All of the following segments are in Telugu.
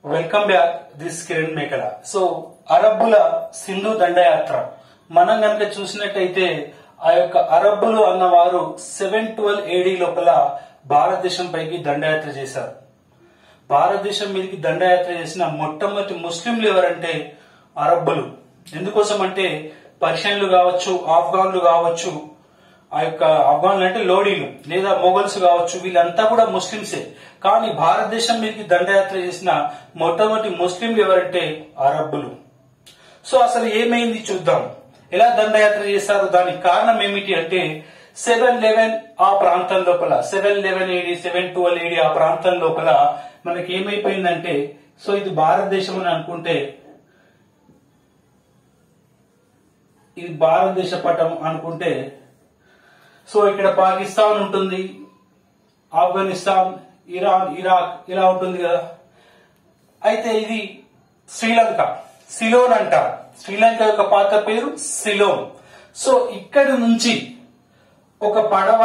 వెల్కమ్ బ్యాక్ దిస్ కిరణ్ మేకల. సో అరబ్బుల సింధు దండయాత్ర మనం గనక చూసినట్టయితే ఆ యొక్క అరబ్బులు అన్నవారు 712 AD లోపల భారతదేశం పైకి దండయాత్ర చేశారు. భారతదేశం మీదకి దండయాత్ర చేసిన మొట్టమొదటి ముస్లింలు ఎవరంటే అరబ్బులు. ఎందుకోసం అంటే పర్షియన్లు కావచ్చు, ఆఫ్ఘన్లు కావచ్చు, ఆ యొక్క ఆఫ్ఘన్లు అంటే లోడీలు లేదా మొఘల్స్ కావచ్చు, వీళ్ళంతా కూడా ముస్లింసే. కానీ భారతదేశం మీదకి దండయాత్ర చేసిన మొట్టమొదటి ముస్లింలు ఎవరంటే అరబ్బులు. సో అసలు ఏమైంది చూద్దాం. ఎలా దండయాత్ర చేశారు, దానికి కారణం ఏమిటి అంటే 711 ఆ ప్రాంతం లోపల 711 AD 712 AD ఆ ప్రాంతం లోపల మనకి ఏమైపోయిందంటే, సో ఇది భారతదేశం అని అనుకుంటే, ఇది భారతదేశ పటం అనుకుంటే, సో ఇక్కడ పాకిస్తాన్ ఉంటుంది, ఆఫ్ఘనిస్తాన్, ఇరాన్, ఇరాక్ ఇలా ఉంటుంది కదా. అయితే ఇది శ్రీలంక, సిలోన్ అంటారు. శ్రీలంక యొక్క పాత పేరు సిలోన్. సో ఇక్కడి నుంచి ఒక పడవ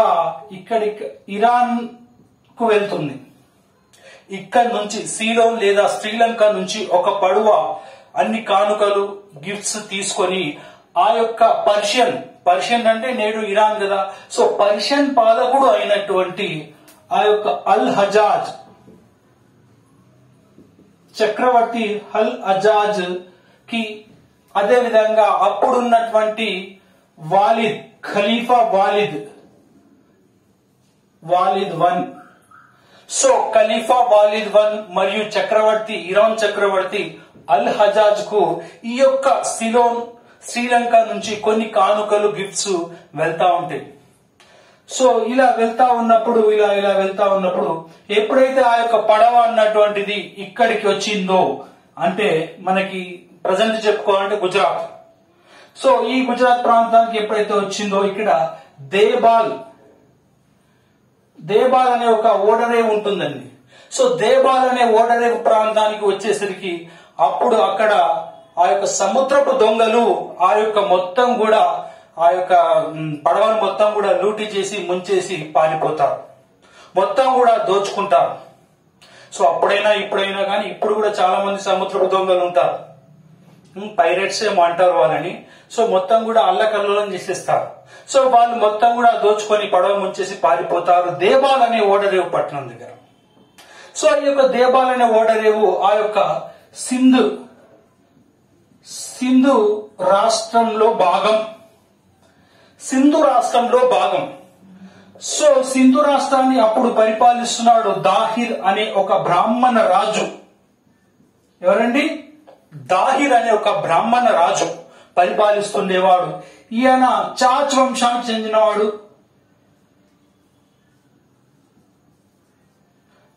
ఇక్కడి ఇరాన్ కు వెళ్తుంది. ఇక్కడి నుంచి సిలోన్ లేదా శ్రీలంక నుంచి ఒక పడవ అన్ని కానుకలు, గిఫ్ట్స్ తీసుకొని ఆ యొక్క పర్షియన్ అంటే నేడు ఇరాన్ కదా. సో పర్షియన్ పాలకుడు అయినటువంటి ఆ యొక్క అల్ హజాజ్ చక్రవర్తి అల్ హజాజ్ కి, అదే విధంగా అప్పుడున్నటువంటి వాలిద్, ఖలీఫా వాలిద్ వన్, సో ఖలీఫా వాలిద్ వన్ మరియు చక్రవర్తి, ఇరాన్ చక్రవర్తి అల్ హజాజ్ కు ఈ యొక్క సిలోన్ శ్రీలంక నుంచి కొన్ని కానుకలు, గిఫ్ట్స్ వెళ్తా ఉంటాయి. సో ఇలా వెళ్తా ఉన్నప్పుడు ఎప్పుడైతే ఆ యొక్క పడవ అన్నటువంటిది ఇక్కడికి వచ్చిందో, అంటే మనకి ప్రజెంట్ చెప్పుకోవాలంటే గుజరాత్. సో ఈ గుజరాత్ ప్రాంతానికి ఎప్పుడైతే వచ్చిందో, ఇక్కడ దేబాల్ అనే ఒక ఓడరేవు ఉంటుందండి. సో దేబాల్ అనే ఓడరేవు ప్రాంతానికి వచ్చేసరికి అప్పుడు అక్కడ ఆ యొక్క సముద్రపు దొంగలు ఆ యొక్క మొత్తం కూడా ఆ యొక్క పడవను మొత్తం కూడా లూటీ చేసి ముంచేసి పారిపోతారు, మొత్తం కూడా దోచుకుంటారు. సో అప్పుడైనా ఇప్పుడైనా కానీ ఇప్పుడు కూడా చాలా మంది సముద్రపు దొంగలు ఉంటారు, పైరేట్స్ ఏమో అంటారు వాళ్ళని. సో మొత్తం కూడా అల్లకల్లోలం చేసేస్తారు. సో వాళ్ళు మొత్తం కూడా దోచుకొని పడవ ముంచేసి పారిపోతారు దేబాల్ అనే ఓడరేవు పట్టణం దగ్గర. సో ఈ యొక్క దేబాల్ అనే ఓడరేవు ఆ యొక్క సింధు రాష్ట్రంలో భాగం. సో సింధు రాష్ట్రాన్ని అప్పుడు పరిపాలిస్తున్నాడు దాహిర్ అనే ఒక బ్రాహ్మణ రాజు. ఎవరండి? దాహిర్ అనే ఒక బ్రాహ్మణ రాజు పరిపాలిస్తుండేవాడు. ఈయన చాచ్ వంశానికి చెందినవాడు.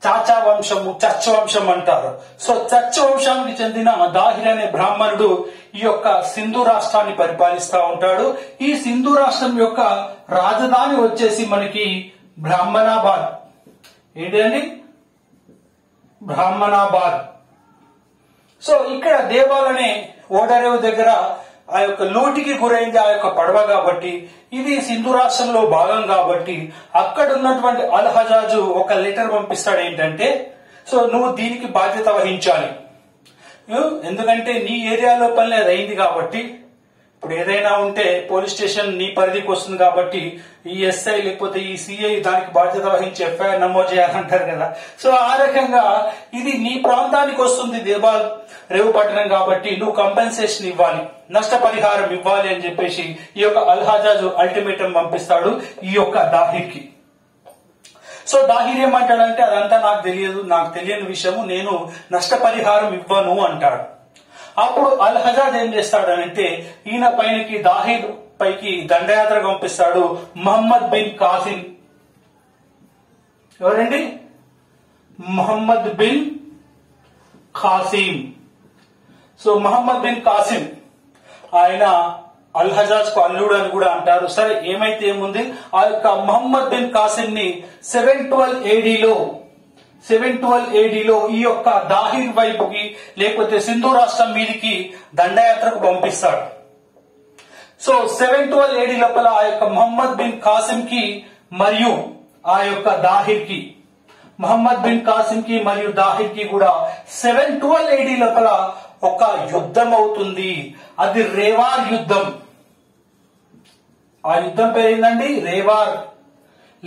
చాచా వంశము, చర్చ వంశం అంటారు. సో చర్చ వంశానికి చెందిన దాహిర్ అనే బ్రాహ్మణుడు ఈ యొక్క సింధు రాష్ట్రాన్ని పరిపాలిస్తా ఉంటాడు. ఈ సింధు రాష్ట్రం యొక్క రాజధాని వచ్చేసి మనకి బ్రాహ్మణాబాద్. ఏంటండి? బ్రాహ్మణాబాద్. సో ఇక్కడ దేబాల్ అనే ఓడరేవు దగ్గర ఆ యొక్క లూటికి గురైంది ఆ యొక్క పడవ కాబట్టి, ఇది సింధు రాష్ట్రంలో భాగం కాబట్టి అక్కడ ఉన్నటువంటి అల్ హజాజ్ ఒక లెటర్ పంపిస్తాడు. ఏంటంటే, సో నువ్వు దీనికి బాధ్యత వహించాలి, ఎందుకంటే నీ ఏరియాలో పని అది అయింది కాబట్టి. ఇప్పుడు ఏదైనా ఉంటే పోలీస్ స్టేషన్ నీ పరిధికి వస్తుంది కాబట్టి ఈ ఎస్ఐ లేకపోతే ఈ సిఐ దానికి బాధ్యత వహించి ఎఫ్ఐఆర్ నమోదు చేయాలంటారు కదా. సో ఆ రకంగా ఇది నీ ప్రాంతానికి వస్తుంది దేబాల్ రేవు పట్టణం కాబట్టి నువ్వు కంపెన్సేషన్ ఇవ్వాలి, నష్టపరిహారం ఇవ్వాలి అని చెప్పేసి ఈ యొక్క అల్ హజాజ్ అల్టిమేటం పంపిస్తాడు ఈ యొక్క దాహిర్కి. సో దాహిర్ ఏమంటాడంటే, అదంతా నాకు తెలియని విషయము, నేను నష్టపరిహారం ఇవ్వను అంటాడు. అప్పుడు అల్ హజాజ్ ఏం చేస్తాడనంటే, ఈయన పైనకి దాహిర్ పైకి దండయాత్ర పంపిస్తాడు మహమ్మద్ బిన్ కాసిం. ఎవరండి? Muhammad bin Qasim. So Muhammad bin Qasim ఆయన అల్ హజాజ్ కు అల్లుడు అని కూడా అంటారు. సరే ఏమైతే ఏముంది, ఆ యొక్క మహమ్మద్ బిన్ కాసిం ని 712 AD లో ఈ యొక్క దాహిర్ వైపుకి లేకపోతే సింధు రాష్ట్రం మీదికి దండయాత్రకు పంపిస్తాడు. సో 712 AD లోపల ఆ యొక్క మహమ్మద్ బిన్ కాసిం కి మరియు ఆ యొక్క దాహిర్ కి మహమ్మద్ బిన్ కాసిం కి మరియు దాహిర్ కి కూడా 712 AD లోపల ఒక యుద్ధం అవుతుంది. అది రేవార్ యుద్ధం. ఆ యుద్ధం పేరు ఏంటండి? రేవార్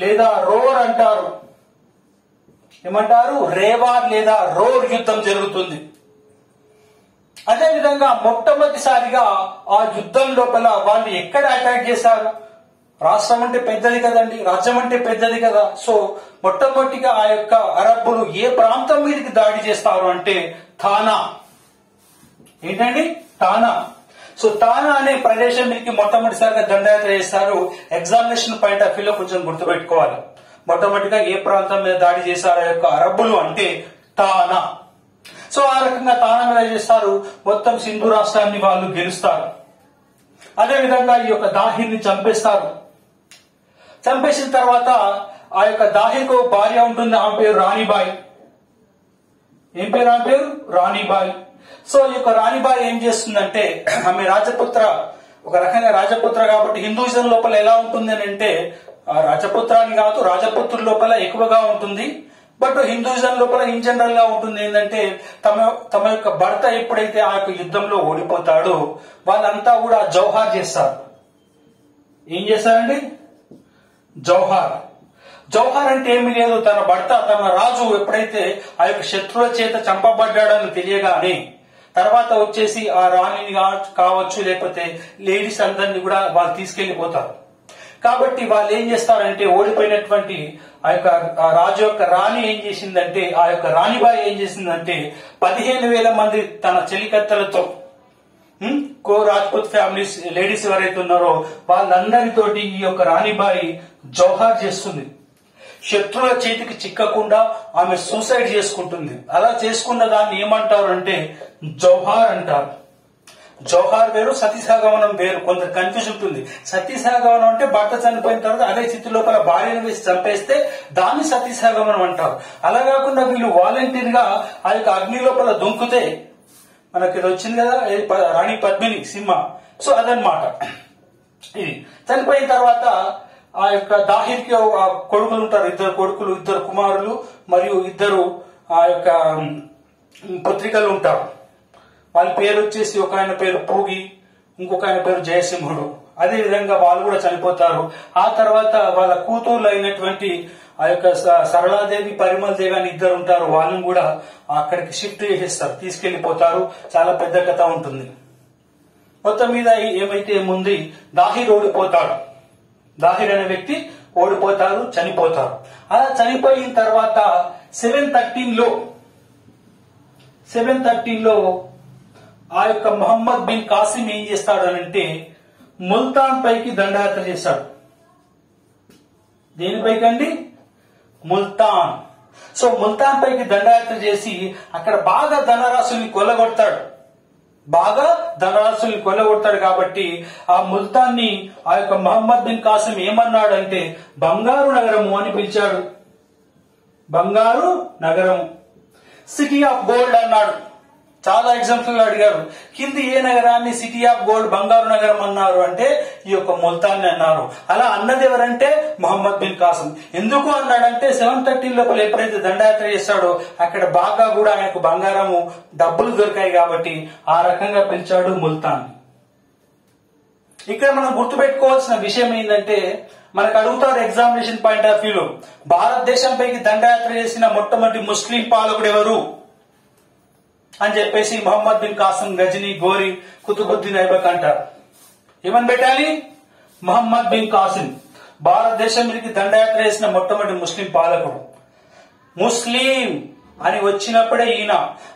లేదా రోర్ అంటారు. ఏమంటారు? రేవార్ లేదా రోర్ యుద్ధం జరుగుతుంది. అదే విధంగా మొట్టమొదటిసారిగా ఆ యుద్ధం లోపల వాళ్ళు ఎక్కడ అటాక్ చేశారు? రాష్ట్రం అంటే పెద్దది కదండి, రాజ్యం అంటే పెద్దది కదా. సో మొట్టమొదటిగా ఆ యొక్క అరబ్బులు ఏ ప్రాంతం మీదకి దాడి చేస్తారు అంటే థానా. ఏంటండి? థానా. సో థానా అనే ప్రదేశం మీదకి మొట్టమొదటిసారిగా దండయాత్ర చేస్తారు. ఎగ్జామినేషన్ పాయింట్ ఆఫ్ వ్యూలో కొంచెం గుర్తుపెట్టుకోవాలి. మొట్టమొదటిగా ఏ ప్రాంతం మీద దాడి చేశారు ఆ యొక్క అరబ్బులు అంటే థానా. సో ఆ రకంగా థానా మీద చేస్తారు. మొత్తం సింధు రాష్ట్రాన్ని వాళ్ళు గెలుస్తారు. అదే విధంగా ఈ యొక్క దాహిర్ని చంపేస్తారు. చంపేసిన తర్వాత ఆ యొక్క దాహిర్కు భార్య ఉంటుంది. ఆమె పేరు రాణిబాయి. ఏం పేరు? ఆమె పేరు రాణిబాయి. సో ఈ యొక్క రాణిబాయి ఏం చేస్తుందంటే, ఆమె రాజపుత్ర, ఒక రకంగా రాజపుత్ర కాబట్టి హిందూయిజం లోపల ఎలా ఉంటుంది అని అంటే, రాజపుత్ర అని కాదు, రాజపుత్రుల లోపల ఎక్కువగా ఉంటుంది. బట్ హిందూయిజం లోపల ఇన్ జనరల్ గా ఉంటుంది ఏంటంటే, తమ యొక్క భర్త ఎప్పుడైతే ఆ యొక్క యుద్ధంలో ఓడిపోతాడో వాళ్ళంతా కూడా జౌహార్ చేస్తారు. ఏం చేస్తారండి? జౌహార్. జౌహార్ అంటే ఏమి లేదు, తన భర్త, తన రాజు ఎప్పుడైతే ఆ యొక్క శత్రువుల చేత చంపబడ్డాడని తెలియగానే తర్వాత వచ్చేసి ఆ రాణిని కావచ్చు లేకపోతే లేడీస్ అందరినీ కూడా వాళ్ళు తీసుకెళ్లిపోతారు. కాబట్టి వాళ్ళు ఏం చేస్తారంటే, ఓడిపోయినటువంటి ఆ యొక్క రాజు యొక్క రాణి ఏం చేసిందంటే, ఆ యొక్క రాణిబాయి ఏం చేసిందంటే 15,000 మంది తన చెలికత్తలతో, కో రాజ్పుత్ ఫ్యామిలీస్ లేడీస్ ఎవరైతే ఉన్నారో వాళ్ళందరితోటి ఈ యొక్క రాణిబాయి జౌహార్ చేస్తుంది. శత్రువుల చేతికి చిక్కకుండా ఆమె సూసైడ్ చేసుకుంటుంది. అలా చేసుకున్న దాన్ని ఏమంటారు అంటే జౌహార్ అంటారు. జౌహార్ వేరు, సతీసహగమనం వేరు. కొంత కన్ఫ్యూజ్ ఉంటుంది. సతీసహగమనం అంటే భర్త చనిపోయిన తర్వాత అదే స్థితి లోపల భార్యను వేసి చంపేస్తే దాన్ని సతీసహగమనం అంటారు. అలా కాకుండా వీళ్ళు వాలంటీర్ గా ఆ యొక్క అగ్ని లోపల దుంకుతే, మనకి ఇది వచ్చింది కదా రాణి పద్మిని సినిమా, సో అదనమాట. ఇది చనిపోయిన తర్వాత ఆ యొక్క దాహిర్కి కొడుకులు ఉంటారు. 2 కొడుకులు, 2 కుమారులు మరియు 2 ఆ యొక్క పుత్రికలు ఉంటారు. వాళ్ళ పేరు వచ్చేసి ఒక ఆయన పేరు పూగి, ఇంకొక ఆయన పేరు జయసింహుడు. అదే విధంగా వాళ్ళు కూడా చనిపోతారు. ఆ తర్వాత వాళ్ళ కూతుర్లు అయినటువంటి ఆ యొక్క సరళాదేవి, పరిమళ దేవి అని 2 ఉంటారు. వాళ్ళని కూడా అక్కడికి షిఫ్ట్ చేసేస్తారు, తీసుకెళ్లిపోతారు. చాలా పెద్ద కథ ఉంటుంది. మొత్తం మీద ఏమైతే ఏముంది, దాహిర్ ఓడిపోతాడు. దాహిర్ అనే వ్యక్తి ఓడిపోతారు, చనిపోతారు. అలా చనిపోయిన తర్వాత 713లో ఆ యొక్క మహమ్మద్ బిన్ కాసిం ఏం చేస్తాడు అంటే ముల్తాన్ పైకి దండయాత్ర చేశాడు. దేనిపైకండి? ముల్తాన్. సో ముల్తాన్ పైకి దండయాత్ర చేసి అక్కడ బాగా ధనరాశుల్ని కొల్లగొడతాడు. కాబట్టి ఆ ముల్తాన్ని ఆ యొక్క మహమ్మద్ బిన్ కాసిం ఏమన్నాడంటే బంగారు నగరము అని పిలిచాడు. బంగారు నగరము, సిటీ ఆఫ్ గోల్డ్ అన్నాడు. చాలా ఎగ్జాంపుల్ అడిగారు, కింది ఏ నగరాన్ని సిటీ ఆఫ్ గోల్డ్, బంగారు నగరం అన్నారు అంటే ఈ యొక్క ముల్తాన్ని అన్నారు. అలా అన్నది ఎవరంటే మహమ్మద్ బిన్ కాసిం. ఎందుకు అన్నాడంటే 713 లోపల ఎప్పుడైతే దండయాత్ర చేశాడో అక్కడ బాగా కూడా ఆయనకు బంగారము, డబ్బులు దొరికాయి కాబట్టి ఆ రకంగా పిలిచాడు ముల్తాన్. ఇక్కడ మనం గుర్తుపెట్టుకోవాల్సిన విషయం ఏంటంటే, మనకు అడుగుతారు ఎగ్జామినేషన్ పాయింట్ ఆఫ్ వ్యూలో, భారతదేశం పైకి దండయాత్ర చేసిన మొట్టమొదటి ముస్లిం పాలకుడు ఎవరు అని చెప్పేసి మహమ్మద్ బిన్ కాసిం, గజనీ, గోరి, కుతుబుద్దీన్ ఐబక్ అంటారు. ఏమని పెట్టాలి? మహమ్మద్ బిన్ కాసిం భారతదేశం మీదకి దండయాత్ర చేసిన మొట్టమొదటి ముస్లిం పాలకుడు. ముస్లిం అని వచ్చినప్పుడే ఈయన.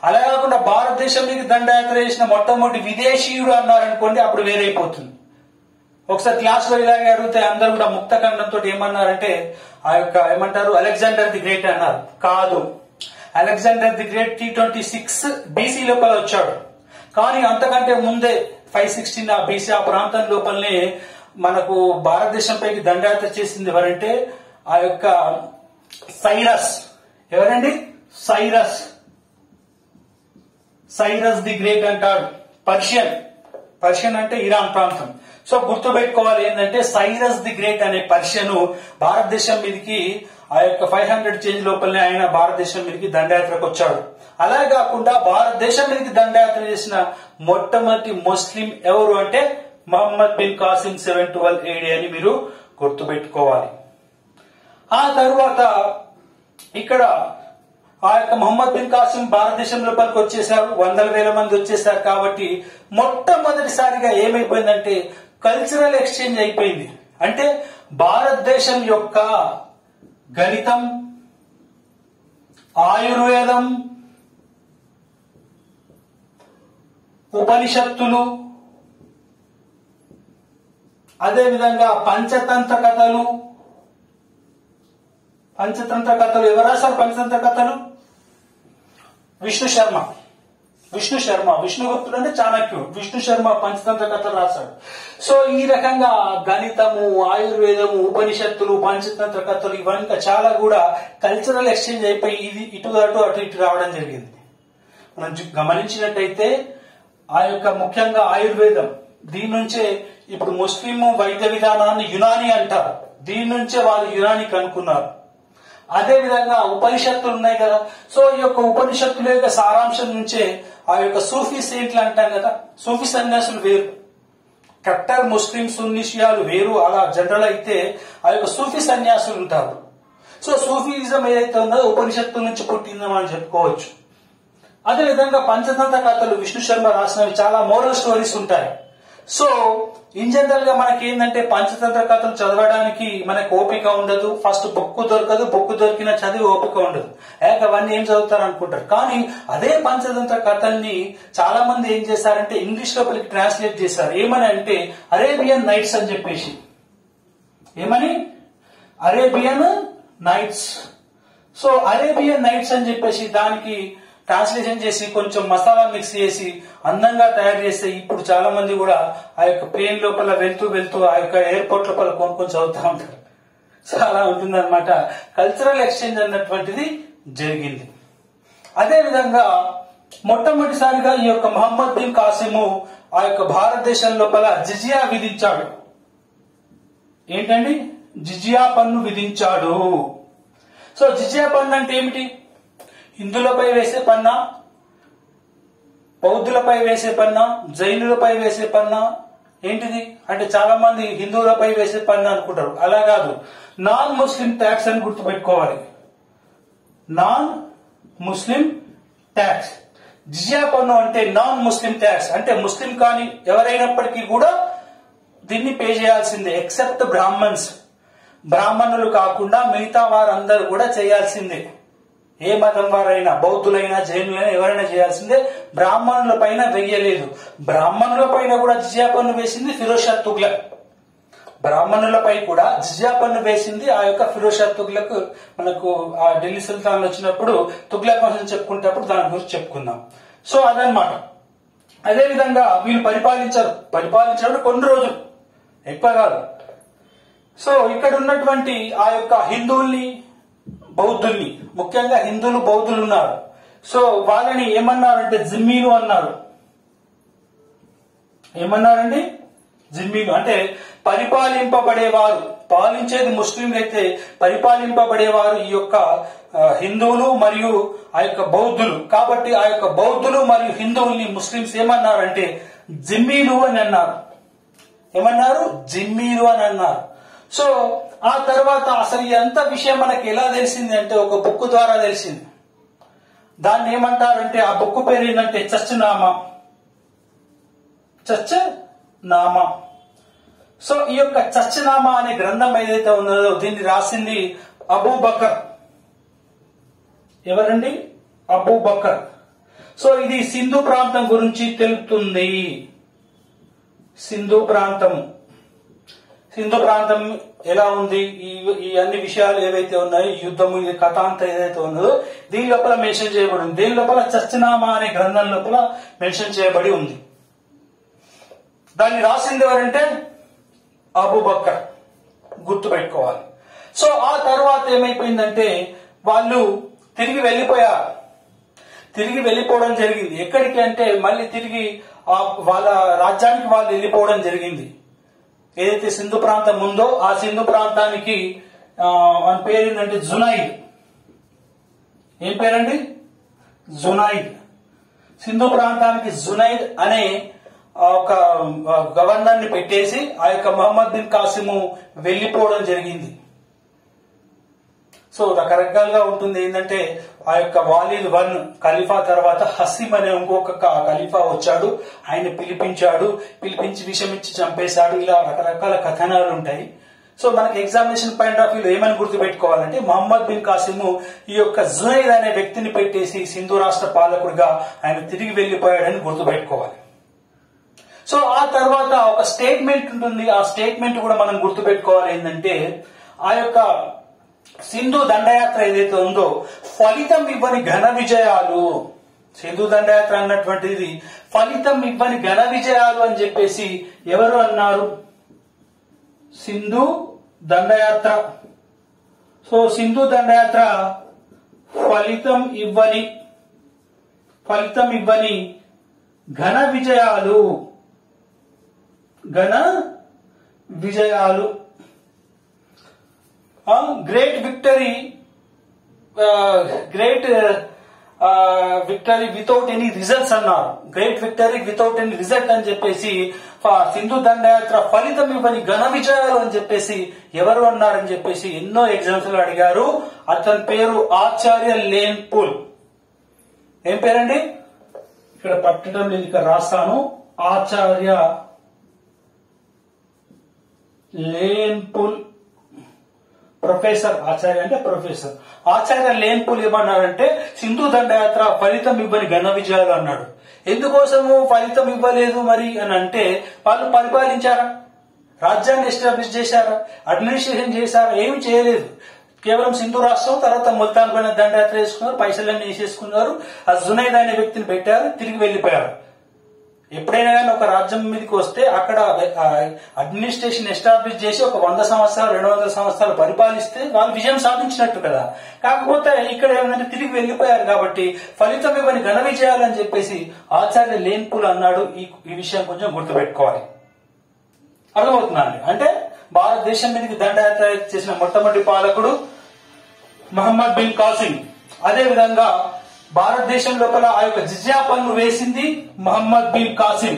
అలా కాకుండా భారతదేశం మీదకి దండయాత్ర చేసిన మొట్టమొదటి విదేశీయుడు అన్నారనుకోండి, అప్పుడు వేరైపోతుంది. ఒకసారి క్లాస్ లో ఇలాగే అడిగితే అందరూ కూడా ముక్త ఖండంతో ఏమన్నారంటే ఆ యొక్క ఏమంటారు అలెగ్జాండర్ ది గ్రేట్ అన్నారు. కాదు, అలెగ్జాండర్ ది గ్రేట్ 326 BC లోపల వచ్చాడు. కానీ అంతకంటే ముందే 516 BC ఆ ప్రాంతం లోపలనే మనకు భారతదేశం పైకి దండయాత్ర చేసింది ఎవరంటే ఆ యొక్క సైరస్. ఎవరండి? సైరస్ ది గ్రేట్ అంటాడు. పర్షియన్ అంటే ఇరాన్ ప్రాంతం. సో గుర్తుపెట్టుకోవాలి ఏంటంటే సైరస్ ది గ్రేట్ అనే పర్షియను భారతదేశం మీదకి ఆ యొక్క 500 చేంజ్ లోపలనే ఆయన భారతదేశం మీదకి దండయాత్రకు వచ్చాడు. అలా కాకుండా భారతదేశం మీదకి దండయాత్ర చేసిన మొట్టమొదటి ముస్లిం ఎవరు అంటే మహమ్మద్ బిన్ కాసిం 712 AD అని మీరు గుర్తుపెట్టుకోవాలి. ఆ తరువాత ఇక్కడ ఆ యొక్క మహమ్మద్ బిన్ కాసిం భారతదేశం లోపలికి వచ్చేసారు, వందల వేల మంది వచ్చేసారు. కాబట్టి మొట్టమొదటిసారిగా ఏమైపోయిందంటే కల్చరల్ ఎక్స్చేంజ్ అయిపోయింది. అంటే భారతదేశం యొక్క గణితం, ఆయుర్వేదం, ఉపనిషత్తులు, అదేవిధంగా పంచతంత్ర కథలు ఎవరు రాశారు? పంచతంత్ర కథలు విష్ణు శర్మ విష్ణుగుప్తుడు అంటే చాణక్యుడు. విష్ణు శర్మ పంచతంత్ర కథలు రాశాడు. సో ఈ రకంగా గణితము, ఆయుర్వేదము, ఉపనిషత్తులు, పంచతంత్ర కథలు ఇవన్నీ చాలా కూడా కల్చరల్ ఎక్స్చేంజ్ అయిపోయి ఇది ఇటు రావడం జరిగింది. మనం గమనించినట్టయితే ఆ యొక్క ముఖ్యంగా ఆయుర్వేదం, దీని నుంచే ఇప్పుడు ముస్లిం వైద్య విధానాన్ని యునాని అంటారు. దీని నుంచే వాళ్ళు యునాని కనుక్కున్నారు. అదే విధంగా ఉపనిషత్తులు ఉన్నాయి కదా. సో ఈ యొక్క ఉపనిషత్తుల యొక్క సారాంశం నుంచే ఆ యొక్క సూఫీ సెయింట్లు అంటాం కదా, సూఫీ సన్యాసులు వేరు, కట్టర్ ముస్లిం సున్నీ షియాలు వేరు. అలా జనరల్ అయితే ఆ యొక్క సూఫీ సన్యాసులు ఉంటారు. సో సూఫీయిజం ఏదైతే ఉందో ఉపనిషత్తుల నుంచి పుట్టిందో మనం చెప్పుకోవచ్చు. అదే విధంగా పంచతంత్ర కథలు విష్ణు శర్మ రాసినవి చాలా మోరల్ స్టోరీస్ ఉంటాయి. సో ఇన్ జనరల్ గా మనకి ఏంటంటే పంచతంత్ర కథలు చదవడానికి మనకు ఓపిక ఉండదు. ఫస్ట్ బుక్ దొరకదు, బుక్ దొరికిన చదివి ఓపిక ఉండదు. అవన్నీ ఏం చదువుతారు అనుకుంటారు. కానీ అదే పంచతంత్ర కథల్ని చాలా మంది ఏం చేశారంటే ఇంగ్లీష్ లోపలికి ట్రాన్స్లేట్ చేశారు. ఏమని అంటే అరేబియన్ నైట్స్ అని చెప్పేసి. ఏమని? Arabian nights. So Arabian nights అని చెప్పేసి దానికి ట్రాన్స్లేషన్ చేసి కొంచెం మసాలా మిక్స్ చేసి అందంగా తయారు చేస్తే ఇప్పుడు చాలా మంది కూడా ఆ యొక్క ప్లేన్ లోపల వెళ్తూ ఆ యొక్క ఎయిర్పోర్ట్ లోపల కొనుక్కొని చదువుతూ ఉంటారు. సో అలా ఉంటుందన్నమాట. కల్చరల్ ఎక్స్చేంజ్ అన్నటువంటిది జరిగింది. అదే విధంగా మొట్టమొదటిసారిగా ఈ యొక్క మహమ్మద్ బిన్ కాసిము ఆ యొక్క భారతదేశం లోపల జిజియా విధించాడు. ఏంటండి? జిజియా పన్ను విధించాడు. సో జిజియా పన్ను అంటే ఏమిటి? హిందువులపై వేసే పన్నా, బౌద్ధులపై వేసే పన్నా, జైనులపై వేసే పన్నా ఏంటిది అంటే చాలా మంది హిందువులపై వేసే పన్ను అనుకుంటారు. అలా కాదు, నాన్ ముస్లిం ట్యాక్స్ అని గుర్తుపెట్టుకోవాలి. నాన్ ముస్లిం ట్యాక్స్. జిజియా పన్ను అంటే నాన్ ముస్లిం ట్యాక్స్, అంటే ముస్లిం కాని ఎవరైనప్పటికీ కూడా దీన్ని పే చేయాల్సిందే. ఎక్సెప్ట్ బ్రాహ్మణ్స్, బ్రాహ్మణులు కాకుండా మిగతా వారందరూ కూడా చేయాల్సిందే. ఏ మతం వారైనా, బౌద్ధులైనా, జైనులైనా ఎవరైనా చేయాల్సిందే. బ్రాహ్మణుల పైన వెయ్యలేదు. బ్రాహ్మణుల పైన కూడా జిజియా పన్ను వేసింది ఫిరోజ్ షా తుగ్లక్. బ్రాహ్మణులపై కూడా జిజియా పన్ను వేసింది ఆ యొక్క ఫిరోజ్ షా తుగ్లక్. మనకు ఆ ఢిల్లీ సుల్తాన్ వచ్చినప్పుడు తుగ్లక్ వంశం చెప్పుకునేటప్పుడు దాని గురించి చెప్పుకుందాం. సో అదనమాట. అదే విధంగా వీళ్ళు పరిపాలించారు కొన్ని రోజులు, ఎక్కువ కాదు. సో ఇక్కడ ఉన్నటువంటి ఆ యొక్క హిందువుల్ని, బౌద్ధుల్ని, ముఖ్యంగా హిందువులు బౌద్ధులు ఉన్నారు. సో వాళ్ళని ఏమన్నారంటే జిమ్మీలు అన్నారు. ఏమన్నారండి? జిమ్మీలు అంటే పరిపాలింపబడేవారు. పాలించేది ముస్లింలు అయితే పరిపాలింపబడేవారు ఈ యొక్క హిందువులు మరియు ఆ యొక్క బౌద్ధులు. కాబట్టి ఆ యొక్క బౌద్ధులు మరియు హిందువుల్ని ముస్లింస్ ఏమన్నారంటే జిమ్మీలు అని అన్నారు. ఏమన్నారు? జిమ్మీలు అని అన్నారు. సో ఆ తర్వాత అసలు ఎంత విషయం మనకి ఎలా తెలిసింది అంటే ఒక బుక్ ద్వారా తెలిసింది. దాన్ని ఏమంటారంటే ఆ బుక్ పేరు ఏంటంటే చర్చనామా. సో ఈ యొక్క చర్చనామా అనే గ్రంథం ఏదైతే ఉన్నదో దీన్ని రాసింది అబూ బకర్. ఎవరండి? Abu Bakr. సో ఇది సింధు ప్రాంతం గురించి తెలుపుతుంది. సింధు ప్రాంతం ఎలా ఉంది, ఈ అన్ని విషయాలు ఏవైతే ఉన్నాయో, యుద్ధము, ఈ కథ అంతా ఏదైతే ఉన్నదో దీని లోపల మెన్షన్ చేయబడి ఉంది. దీని లోపల చర్చనామా అనే గ్రంథం లోపల మెన్షన్ చేయబడి ఉంది. దాన్ని రాసింది ఎవరంటే అబూ బకర్. గుర్తుపెట్టుకోవాలి. సో ఆ తర్వాత ఏమైపోయిందంటే వాళ్ళు తిరిగి వెళ్ళిపోయారు. తిరిగి వెళ్ళిపోవడం జరిగింది. ఎక్కడికి అంటే మళ్ళీ తిరిగి వాళ్ళ రాజ్యానికి వాళ్ళు వెళ్ళిపోవడం జరిగింది. ఏదైతే సింధు ప్రాంతం ఉందో ఆ సింధు ప్రాంతానికి మన పేరు ఏంటంటే జునైద్. ఏం పేరండి? జునైద్. సింధు ప్రాంతానికి జునైద్ అనే ఒక గవర్నర్ ని పెట్టేసి ఆ యొక్క మహమ్మద్ బిన్ కాసిము వెళ్లిపోవడం జరిగింది. సో రకరకాలుగా ఉంటుంది. ఏంటంటే ఆ యొక్క వాలిద్ వన్ ఖలీఫా తర్వాత హసీం అనే ఇంకొక ఖలీఫా వచ్చాడు, ఆయన పిలిపించి విషం ఇచ్చి చంపేశాడు. ఇలా రకరకాల కథనాలు ఉంటాయి. సో మనకి ఎగ్జామినేషన్ పాయింట్ ఆఫ్ వ్యూలో ఏమని గుర్తుపెట్టుకోవాలంటే మహమ్మద్ బిన్ కాసిము ఈ యొక్క జునైద్ అనే వ్యక్తిని పెట్టేసి సింధు రాష్ట్ర పాలకుడిగా ఆయన తిరిగి వెళ్లిపోయాడని గుర్తుపెట్టుకోవాలి. సో ఆ తర్వాత ఒక స్టేట్మెంట్ ఉంటుంది. ఆ స్టేట్మెంట్ కూడా మనం గుర్తుపెట్టుకోవాలి. ఏంటంటే ఆ యొక్క సింధు దండయాత్ర ఏదైతే ఉందో ఫలితం ఇవ్వని ఘన విజయాలు, సింధు దండయాత్ర అన్నటువంటిది ఫలితం ఇవ్వని ఘన విజయాలు అని చెప్పేసి ఎవరు అన్నారు? సింధు దండయాత్ర. సో సింధు దండయాత్ర ఫలితం ఇవ్వని ఘన విజయాలు great victory without any results అన్నారు. Great victory without any result అని చెప్పేసి సింధు దండయాత్ర ఫలితం ఇవ్వని ఘన విజయాలు అని చెప్పేసి ఎవరు అన్నారని చెప్పేసి ఎన్నో ఎగ్జామ్స్ లో అడిగారు. అతని పేరు ఆచార్య లేన్పుల్. ఏం పేరండి? ఇక్కడ పట్టడం లేదు, ఇక్కడ రాస్తాను. ఆచార్య లేన్పుల్. ప్రొఫెసర్. ఆచార్య అంటే ప్రొఫెసర్. ఆచార్య లేన్పుల్ ఏమన్నారంటే సింధు దండయాత్ర ఫలితం ఇవ్వని ఘన విజయాలు అన్నాడు. ఎందుకోసము ఫలితం ఇవ్వలేదు మరి అని అంటే వాళ్ళు పరిపాలించారా? రాజ్యాన్ని ఎస్టాబ్లిష్ చేశారా? అడ్మినిస్ట్రేషన్ చేశారా? ఏమి చేయలేదు. కేవలం సింధు రాష్ట్రం, తర్వాత ముల్తాన్ పైన దండయాత్ర వేసుకున్నారు, పైసలన్నీ వేసేసుకున్నారు, ఆ జునైద్ అనే వ్యక్తిని పెట్టారు, తిరిగి వెళ్లిపోయారు. ఎప్పుడైనా కానీ ఒక రాజ్యం మీదకి వస్తే అక్కడ అడ్మినిస్ట్రేషన్ ఎస్టాబ్లిష్ చేసి ఒక 100 సంవత్సరాలు 200 సంవత్సరాలు పరిపాలిస్తే వాళ్ళు విజయం సాధించినట్టు కదా. కాకపోతే ఇక్కడ ఏమంటే తిరిగి వెళ్లిపోయారు కాబట్టి ఫలితం ఇవ్వని ఘన విజయాలు అని చెప్పేసి ఆచార్య లేన్పుల్ అన్నాడు. ఈ విషయం కొంచెం గుర్తుపెట్టుకోవాలి. అర్థమవుతుందండి? అంటే భారతదేశం మీదకి దండయాత్ర చేసిన మొట్టమొదటి పాలకుడు మహమ్మద్ బిన్ కాసిం. అదే విధంగా భారతదేశం లోపల ఆ యొక్క జిజియా పన్ను వేసింది మహమ్మద్ బిన్ కాసిం.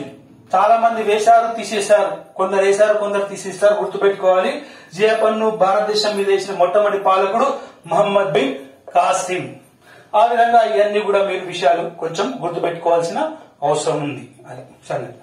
చాలా మంది వేశారు, తీసేశారు. కొందరు వేశారు, కొందరు తీసేస్తారు. గుర్తుపెట్టుకోవాలి, జిజియా పన్ను భారతదేశం మీద వేసిన మొట్టమొదటి పాలకుడు మహమ్మద్ బిన్ కాసిం. ఆ విధంగా ఇవన్నీ కూడా మీరు విషయాలు కొంచెం గుర్తుపెట్టుకోవాల్సిన అవసరం ఉంది. అది సంగతి.